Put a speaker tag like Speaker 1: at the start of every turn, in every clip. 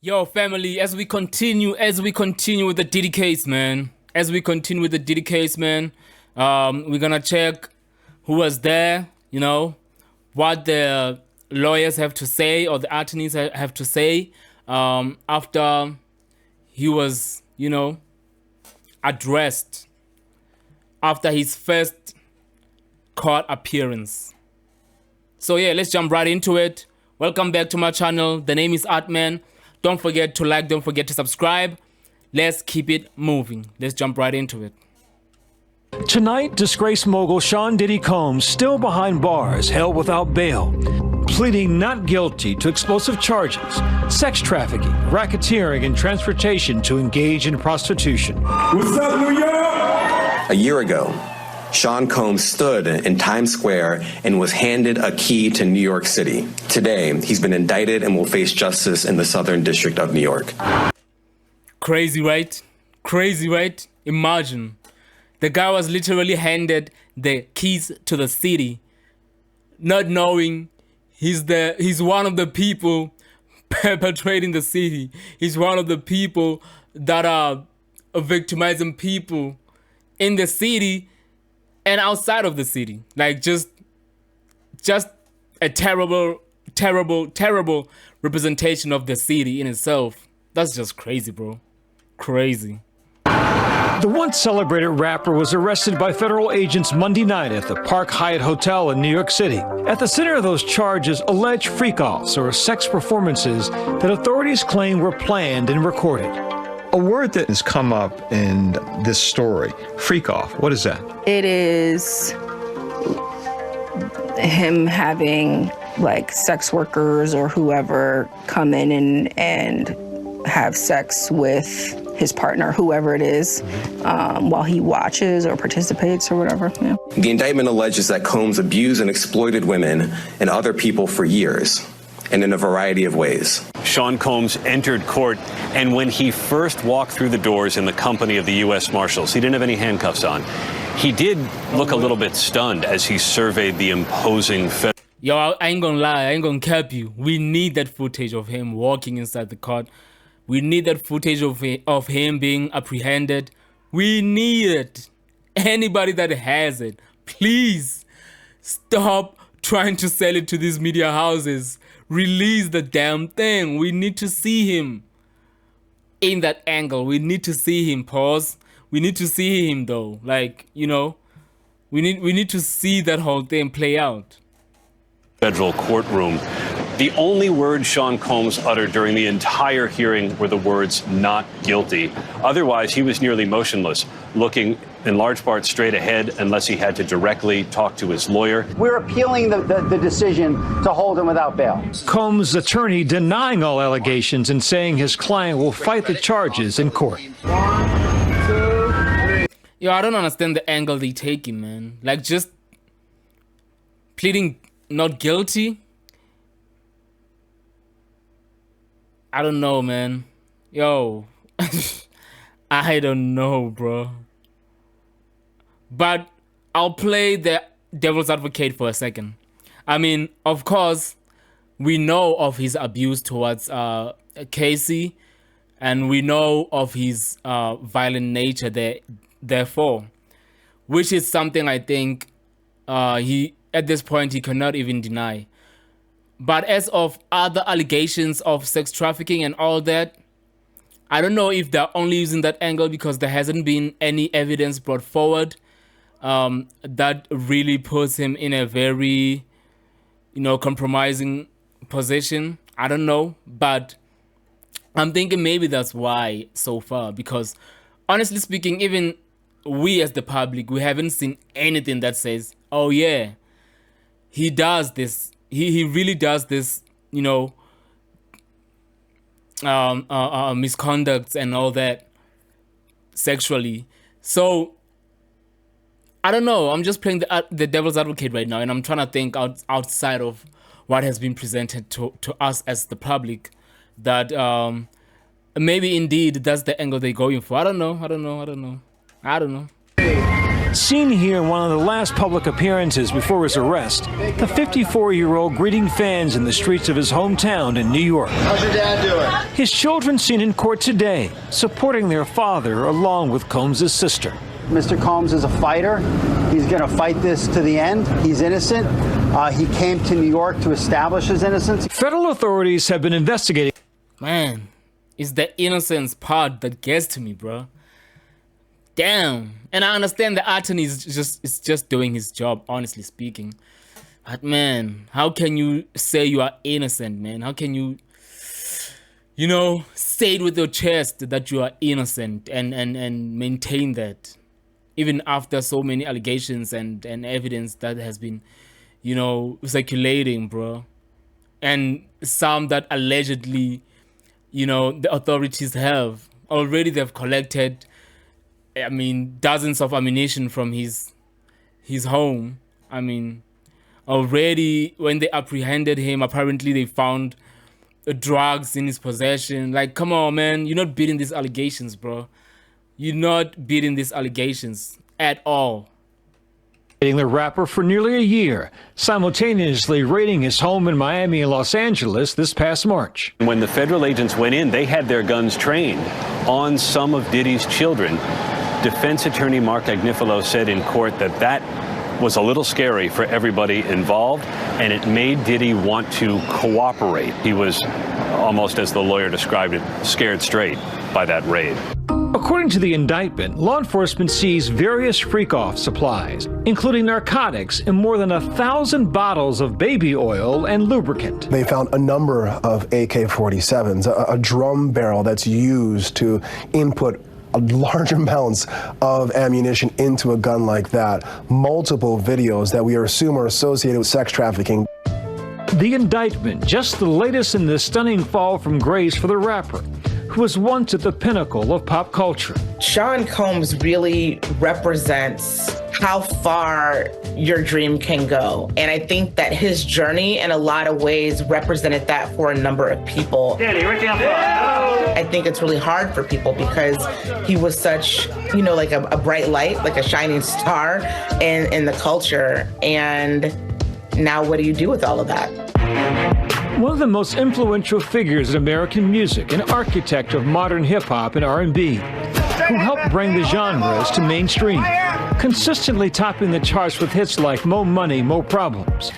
Speaker 1: Yo, family, as we continue with the Diddy case, man. We're gonna check who was there, what the lawyers have to say or the attorneys have to say after he was, addressed after his first court appearance. So yeah, let's jump right into it. Welcome back to my channel. The name is Artman. Don't forget to like, don't forget to subscribe. Let's keep it moving. Let's jump right into it.
Speaker 2: Tonight, disgraced mogul Sean Diddy Combs still behind bars, held without bail, pleading not guilty to explosive charges, sex trafficking, racketeering, and transportation to engage in prostitution.
Speaker 3: What's up, New York?
Speaker 4: A year ago, Sean Combs stood in Times Square and was handed a key to New York City. Today, he's been indicted and will face justice in the Southern District of New York.
Speaker 1: Crazy, right? Imagine. The guy was literally handed the keys to the city, not knowing he's one of the people perpetrating the city. He's one of the people that are victimizing people in the city and outside of the city. Like just a terrible representation of the city in itself. That's just crazy, bro. Crazy.
Speaker 2: The once celebrated rapper was arrested by federal agents Monday night at the Park Hyatt Hotel in New York City. At the center of those charges, alleged freak-offs or sex performances that authorities claim were planned and recorded.
Speaker 5: A word that has come up in this story, freak-off, what is that?
Speaker 6: It is him having like sex workers or whoever come in and have sex with his partner, whoever it is, while he watches or participates or whatever. Yeah.
Speaker 4: The indictment alleges that Combs abused and exploited women and other people for years, and in a variety of ways.
Speaker 7: Sean Combs entered court, and when he first walked through the doors in the company of the U.S. Marshals, he didn't have any handcuffs on. He did look a little bit stunned as he surveyed the imposing
Speaker 1: Yo, I ain't gonna lie, I ain't gonna cap you. We need that footage of him walking inside the court. We need that footage of him being apprehended. We need it. Anybody that has it, please stop trying to sell it to these media houses. Release the damn thing. We need to see him in that angle. We need to see him. Pause. We need to see him though. Like, we need to see that whole thing play out.
Speaker 7: Federal courtroom. The only words Sean Combs uttered during the entire hearing were the words "not guilty." Otherwise, he was nearly motionless, looking in large part straight ahead unless he had to directly talk to his lawyer.
Speaker 8: We're appealing the decision to hold him without bail.
Speaker 2: Combs' attorney denying all allegations and saying his client will fight the charges in court.
Speaker 8: 1, 2, 3.
Speaker 1: Yo, I don't understand the angle they taking, man. Like, just pleading not guilty. I don't know, man. Yo, I don't know, bro. But I'll play the devil's advocate for a second. I mean, of course, we know of his abuse towards Cassie, and we know of his violent nature therefore, which is something I think he, at this point, he cannot even deny. But as of other allegations of sex trafficking and all that, I don't know if they're only using that angle because there hasn't been any evidence brought forward that really puts him in a very, compromising position. I don't know, but I'm thinking maybe that's why so far. Because honestly speaking, even we as the public, we haven't seen anything that says, oh yeah, he does this. He really does this, misconduct and all that sexually. So I don't know. I'm just playing the devil's advocate right now, and I'm trying to think outside of what has been presented to us as the public. That maybe indeed that's the angle they're going for. I don't know.
Speaker 2: Seen here in one of the last public appearances before his arrest, the 54-year-old greeting fans in the streets of his hometown in New York.
Speaker 9: How's your dad doing?
Speaker 2: His children seen in court today, supporting their father along with Combs' sister.
Speaker 8: Mr. Combs is a fighter. He's going to fight this to the end. He's innocent. He came to New York to establish his innocence.
Speaker 2: Federal authorities have been investigating.
Speaker 1: Man, it's the innocence part that gets to me, bro. Damn. And I understand the attorney is just doing his job, honestly speaking. But man, how can you say you are innocent, man? How can you, say it with your chest that you are innocent and maintain that? Even after so many allegations and evidence that has been, circulating, bro. And some that allegedly, the authorities have. Already they've collected, dozens of ammunition from his home. Already when they apprehended him, apparently they found drugs in his possession. Like, come on, man. You're not beating these allegations, bro. You're not beating these allegations at all.
Speaker 2: The rapper for nearly a year, simultaneously raiding his home in Miami and Los Angeles this past March.
Speaker 7: When the federal agents went in, they had their guns trained on some of Diddy's children. Defense attorney Mark Agnifilo said in court that was a little scary for everybody involved, and it made Diddy want to cooperate. He was almost, as the lawyer described it, scared straight by that raid.
Speaker 2: According to the indictment, law enforcement seized various freak-off supplies, including narcotics and more than 1,000 bottles of baby oil and lubricant.
Speaker 10: They found a number of AK-47s, a drum barrel that's used to input large amounts of ammunition into a gun like that, multiple videos that we assume are associated with sex trafficking.
Speaker 2: The indictment, just the latest in this stunning fall from grace for the rapper, who was once at the pinnacle of pop culture.
Speaker 11: Sean Combs really represents how far your dream can go. And I think that his journey in a lot of ways represented that for a number of people. I think it's really hard for people because he was such, like a bright light, like a shining star in the culture. And now what do you do with all of that?
Speaker 2: One of the most influential figures in American music, an architect of modern hip-hop and R&B, who helped bring the genres to mainstream, consistently topping the charts with hits like Mo Money, Mo Problems,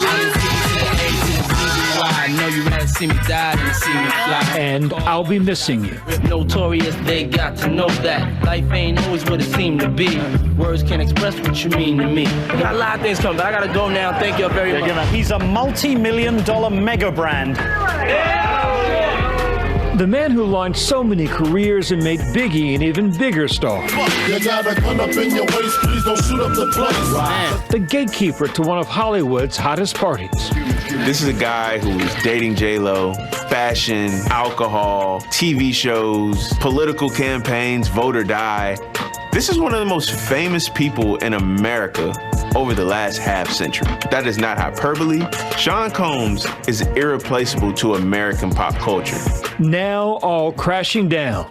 Speaker 2: and I'll Be Missing You.
Speaker 12: Notorious, they got to know that life ain't always what it seemed to be. Words can't express what you mean to me. I got a lot of things coming, but I gotta go now. Thank you very much.
Speaker 13: He's a multi-million-dollar mega brand.
Speaker 2: The man who launched so many careers and made Biggie an even bigger star.
Speaker 3: You got a gun up in your waist, please don't shoot up the place.
Speaker 2: The gatekeeper to one of Hollywood's hottest parties.
Speaker 14: This is a guy who's dating J-Lo, fashion, alcohol, TV shows, political campaigns, vote or die. This is one of the most famous people in America over the last half century. That is not hyperbole. Sean Combs is irreplaceable to American pop culture.
Speaker 2: Now all crashing down.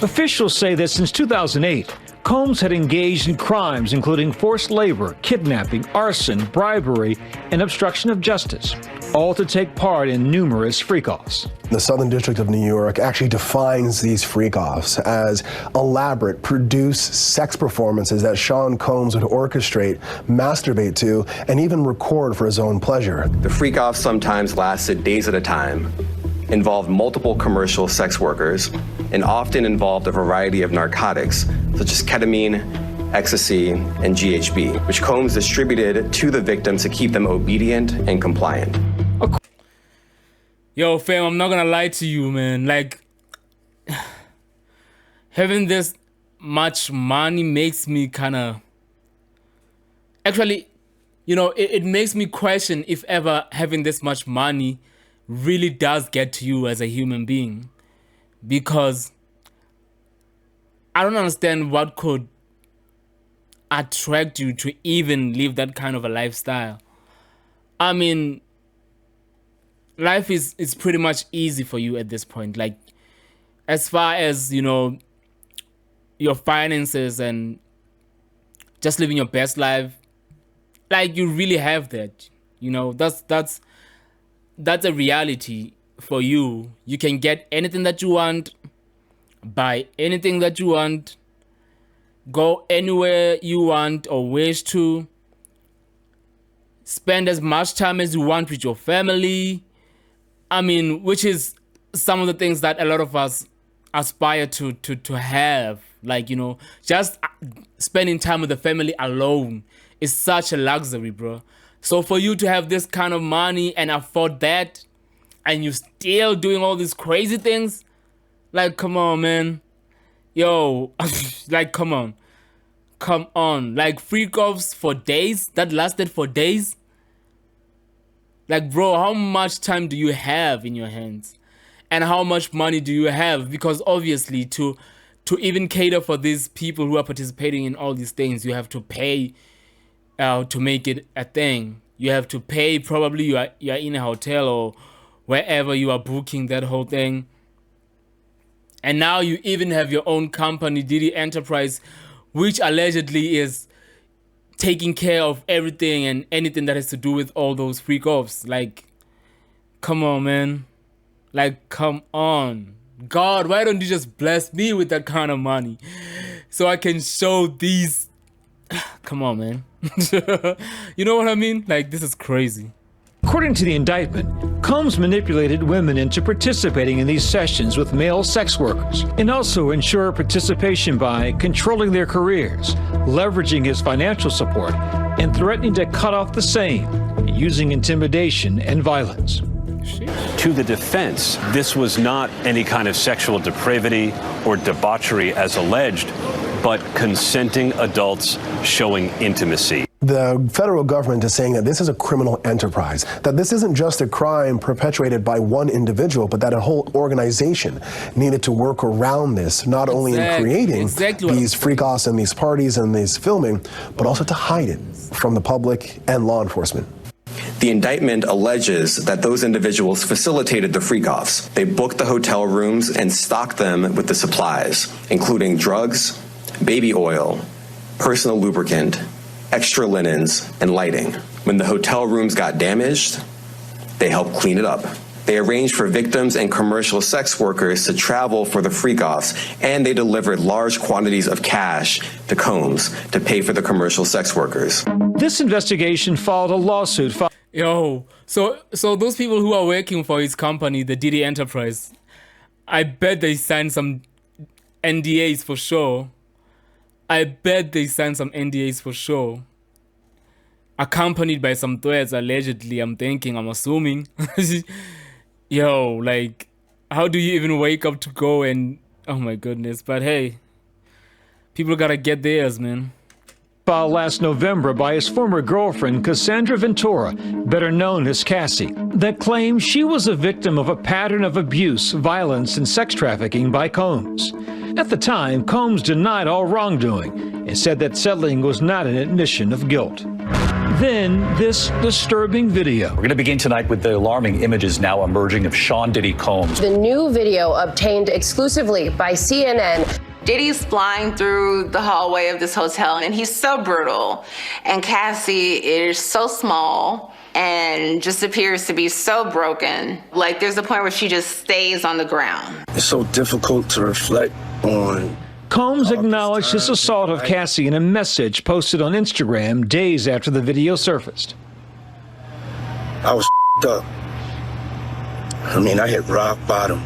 Speaker 2: Officials say that since 2008, Combs had engaged in crimes including forced labor, kidnapping, arson, bribery, and obstruction of justice, all to take part in numerous freak-offs.
Speaker 10: The Southern District of New York actually defines these freak-offs as elaborate, produced sex performances that Sean Combs would orchestrate, masturbate to, and even record for his own pleasure.
Speaker 4: The freak-offs sometimes lasted days at a time, involved multiple commercial sex workers, and often involved a variety of narcotics, such as ketamine, ecstasy, and GHB, which Combs distributed to the victims to keep them obedient and compliant.
Speaker 1: Yo, fam, I'm not gonna lie to you, man. Like, having this much money makes me kind of... Actually, it makes me question if ever having this much money really does get to you as a human being. Because I don't understand what could attract you to even live that kind of a lifestyle. I mean, life is pretty much easy for you at this point. Like, as far as, your finances and just living your best life. Like, you really have that, you know. That's a reality for you. You can get anything that you want, buy anything that you want, go anywhere you want or wish to, spend as much time as you want with your family. I mean, which is some of the things that a lot of us aspire to have. Like, you know, just spending time with the family alone is such a luxury, bro. So for you to have this kind of money and afford that, and you still doing all these crazy things, like, come on, man. Yo, like, come on. Come on. Like, freak-offs for days, that lasted for days. Like, bro, how much time do you have in your hands? And how much money do you have? Because obviously, to even cater for these people who are participating in all these things, you have to pay to make it a thing. You have to pay, probably you are in a hotel or wherever you are booking that whole thing. And now you even have your own company, Diddy Enterprise, which allegedly is taking care of everything and anything that has to do with all those freak-offs. Like, come on, man. Like, come on. God, why don't you just bless me with that kind of money so I can show these... Come on, man. You know what I mean? Like, this is crazy.
Speaker 2: According to the indictment, Combs manipulated women into participating in these sessions with male sex workers and also ensured participation by controlling their careers, leveraging his financial support, and threatening to cut off the same, using intimidation and violence.
Speaker 7: To the defense, this was not any kind of sexual depravity or debauchery as alleged, but consenting adults showing intimacy.
Speaker 10: The federal government is saying that this is a criminal enterprise, that this isn't just a crime perpetuated by one individual, but that a whole organization needed to work around this, not only in creating these freak-offs and these parties and these filming, but also to hide it from the public and law enforcement.
Speaker 4: The indictment alleges that those individuals facilitated the freak-offs. They booked the hotel rooms and stocked them with the supplies, including drugs, baby oil, personal lubricant, extra linens, and lighting. When the hotel rooms got damaged, they helped clean it up. They arranged for victims and commercial sex workers to travel for the freak-offs, and they delivered large quantities of cash to Combs to pay for the commercial sex workers.
Speaker 2: This investigation followed a lawsuit.
Speaker 1: Yo, so those people who are working for his company, the Diddy Enterprise, I bet they signed some NDAs for sure. I bet they signed some NDAs for sure. Accompanied by some threats, allegedly, I'm assuming. Yo, like, how do you even wake up to go and... Oh my goodness, but hey, people gotta get theirs, man.
Speaker 2: Filed last November by his former girlfriend, Cassandra Ventura, better known as Cassie, that claims she was a victim of a pattern of abuse, violence, and sex trafficking by Combs. At the time, Combs denied all wrongdoing and said that settling was not an admission of guilt. Then, this disturbing video.
Speaker 9: We're going to begin tonight with the alarming images now emerging of Sean Diddy Combs.
Speaker 15: The new video obtained exclusively by CNN.
Speaker 16: Diddy's flying through the hallway of this hotel, and he's so brutal. And Cassie is so small and just appears to be so broken. Like, there's a point where she just stays on the ground.
Speaker 17: It's so difficult to reflect on.
Speaker 2: Combs acknowledged his assault of Cassie in a message posted on Instagram days after the video surfaced.
Speaker 17: I was up. I mean, I hit rock bottom,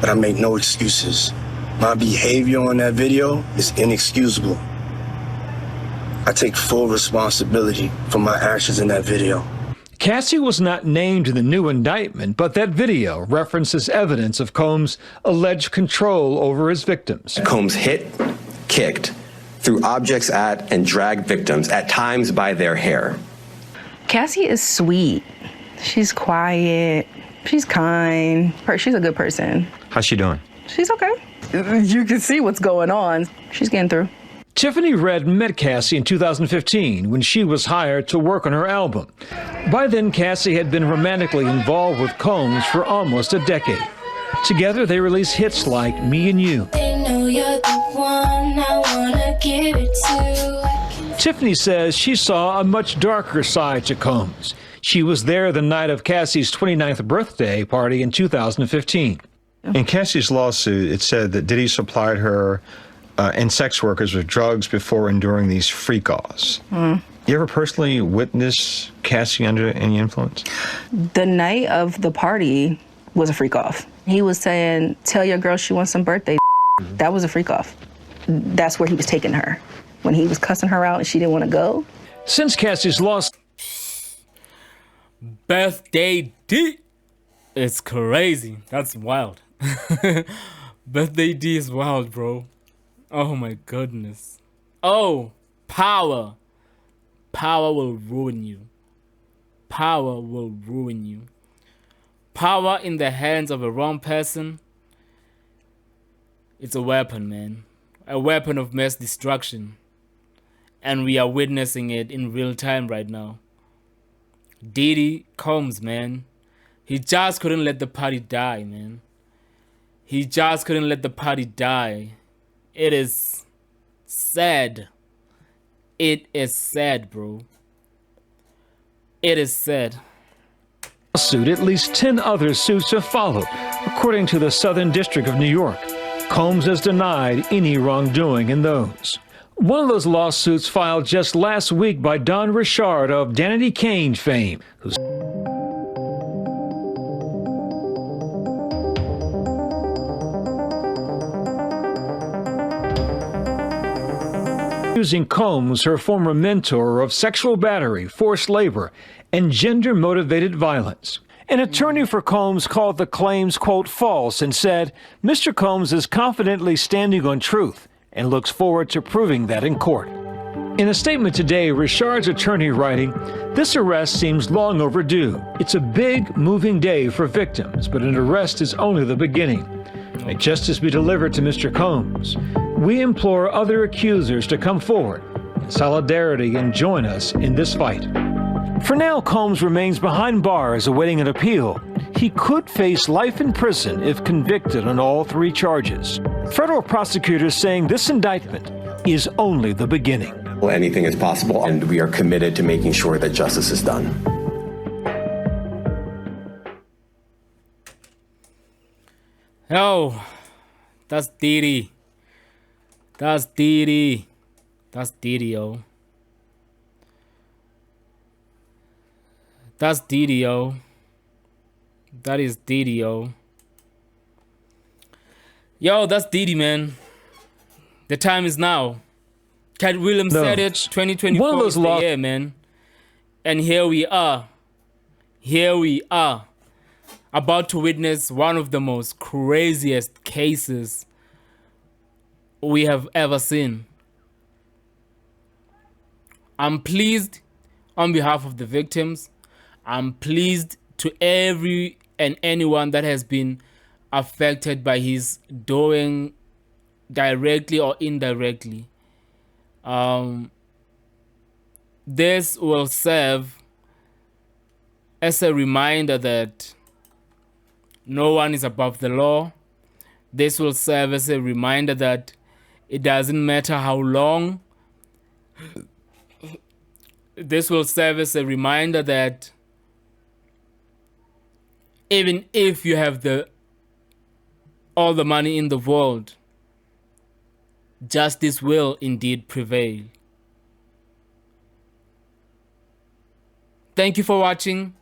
Speaker 17: but I make no excuses. My behavior on that video is inexcusable. I take full responsibility for my actions in that video.
Speaker 2: Cassie was not named in the new indictment, but that video references evidence of Combs' alleged control over his victims.
Speaker 4: Combs hit, kicked, threw objects at, and dragged victims, at times by their hair.
Speaker 6: Cassie is sweet. She's quiet. She's kind. She's a good person.
Speaker 18: How's she doing?
Speaker 6: She's okay. You can see what's going on. She's getting through.
Speaker 2: Tiffany Red met Cassie in 2015 when she was hired to work on her album. By then, Cassie had been romantically involved with Combs for almost a decade. Together, they released hits like Me and You.
Speaker 18: know you're the one I wanna give it to.
Speaker 2: Tiffany says she saw a much darker side to Combs. She was there the night of Cassie's 29th birthday party in 2015.
Speaker 5: In Cassie's lawsuit, it said that Diddy supplied her and sex workers with drugs before and during these freak-offs. You ever personally witness Cassie under any influence?
Speaker 6: The night of the party was a freak-off. He was saying, tell your girl she wants some birthday. That was a freak-off. That's where he was taking her. When he was cussing her out and she didn't want to go.
Speaker 2: Since Cassie's loss,
Speaker 1: Birthday D. It's crazy. That's wild. Birthday D is wild, bro. Oh my goodness. Oh, power. Power will ruin you. Power will ruin you. Power in the hands of a wrong person. It's a weapon, man. A weapon of mass destruction. And we are witnessing it in real time right now. Diddy Combs, man. He just couldn't let the party die, man. He just couldn't let the party die. It is sad. It is sad, bro. It is sad.
Speaker 2: Suit, at least 10 other suits have followed, according to the Southern District of New York. Combs has denied any wrongdoing in those. One of those lawsuits filed just last week by Don Richard of Danity Kane fame, who's accusing Combs, her former mentor, of sexual battery, forced labor, and gender-motivated violence. An attorney for Combs called the claims, quote, false, and said, Mr. Combs is confidently standing on truth and looks forward to proving that in court. In a statement today, Richard's attorney writing, this arrest seems long overdue. It's a big, moving day for victims, but an arrest is only the beginning. May justice be delivered to Mr. Combs. We implore other accusers to come forward in solidarity and join us in this fight. For now, Combs remains behind bars awaiting an appeal. He could face life in prison if convicted on all 3 charges. Federal prosecutors saying this indictment is only the beginning.
Speaker 4: Well, anything is possible, and we are committed to making sure that justice is done.
Speaker 1: Yo, that's Diddy. That's Diddy. That's Diddy, yo. That's Diddy, yo. That is Diddy, yo. Yo, that's Diddy, man. The time is now. Cat Williams said it. 2024 is the year, man. And here we are. Here we are. About to witness one of the most craziest cases we have ever seen. I'm pleased on behalf of the victims. I'm pleased to every and anyone that has been affected by his doing, directly or indirectly. This will serve as a reminder that no one is above the law. This will serve as a reminder that it doesn't matter how long. This will serve as a reminder that even if you have all the money in the world, justice will indeed prevail. Thank you for watching.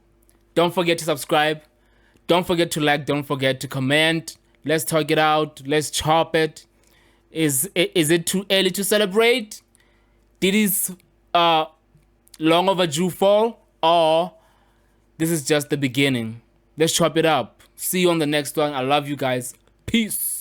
Speaker 1: Don't forget to subscribe. Don't forget to like. Don't forget to comment. Let's talk it out. Let's chop it. Is it too early to celebrate? Diddy's long overdue fall, or this is just the beginning? Let's chop it up. See you on the next one. I love you guys. Peace.